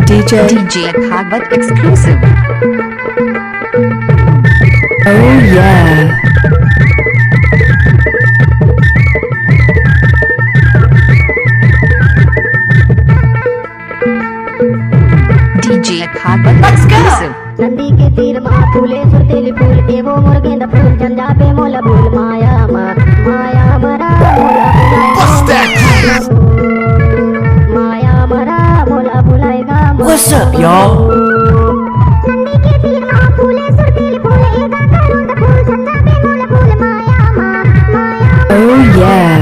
DJ Bhagwat exclusive. Oh yeah. DJ Bhagwat exclusive. Nandi के तीर माँ फूले सुतेली फूल एवो मोर गेंदा फूल जंजा पे मोला भूल माया माया मरा मोला माया मरा मोला भुलाएगा। What's up, y'all? नंदी के तीर माँ फूले सुतेली फूल एगा करूँगा फूल जंजा पे मोला भूल माया माया Oh yeah.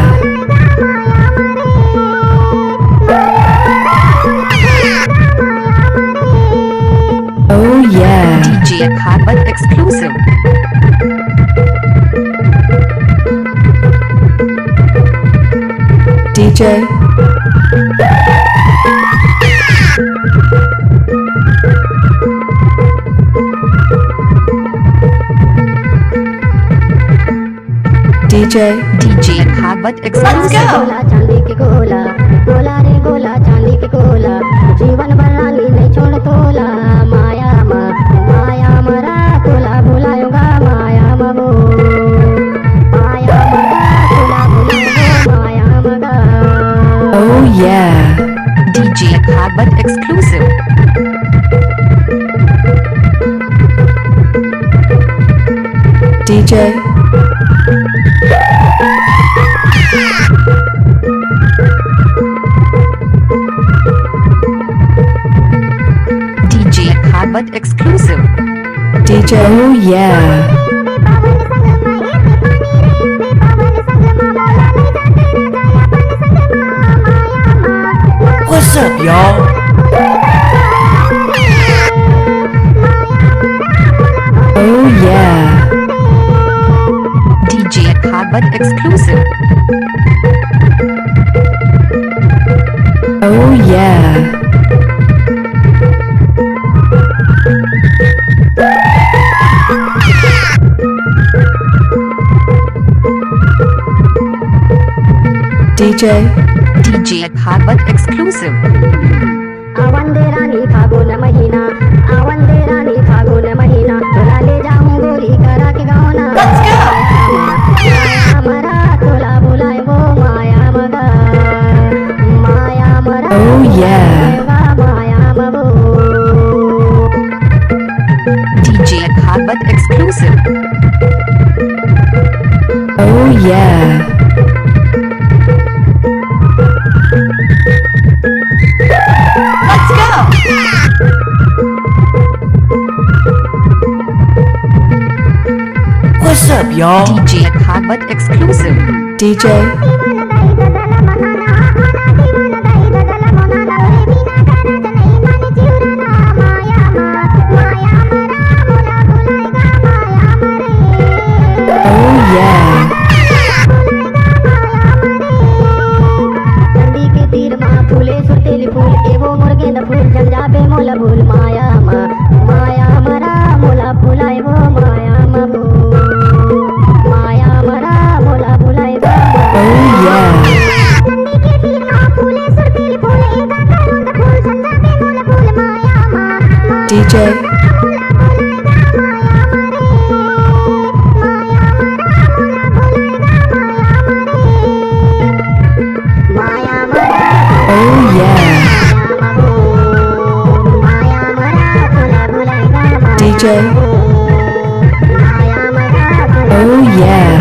Oh yeah. DJ Bhagwat exclusive. DJ. DJ Bhagwat exclusive. गोला चांदी के गोला गोला रे गोला चांदी के गोला जीवन भर रानी नहीं छोड़ तोला माया माया मरा तोला भुलाऊंगा माया मगो माया मगा तोला भुलाऊंगा माया मगा। Oh yeah. DJ Bhagwat exclusive. DJ. DJ Bhagwat exclusive. DJ. Oh yeah. What's up, y'all? Oh yeah. DJ Bhagwat exclusive. Oh yeah. DJ Bhagwat exclusive. आवंदे रानी फागुन महीना आवंदे रानी फागुन महीना तोला ले जाऊं गोरी करा के गाना माया मरा तोला बुलाए वो माया मगा माया मरा Oh yeah. माया मगो। DJ Bhagwat exclusive. Oh yeah. Let's go. What's up, y'all? DJ Bhagwat exclusive. DJ. Oh yeah. Nandi के तीर माँ फूले सुतेली फूल एवो मोर गेंदा फूल जंजा पे मोला भूल माया माया मरा मोला भुलाए वो माया मगो माया मरा मोला भुलाए वो। Oh yeah. नंदी के तीर माँ फूले सुतेली फूल एगा करूँगा फूल जंजा पे मोला भूल माया DJ. Oh yeah. DJ. Oh yeah.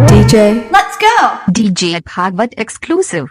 DJ. Let's go. DJ Bhagwat exclusive.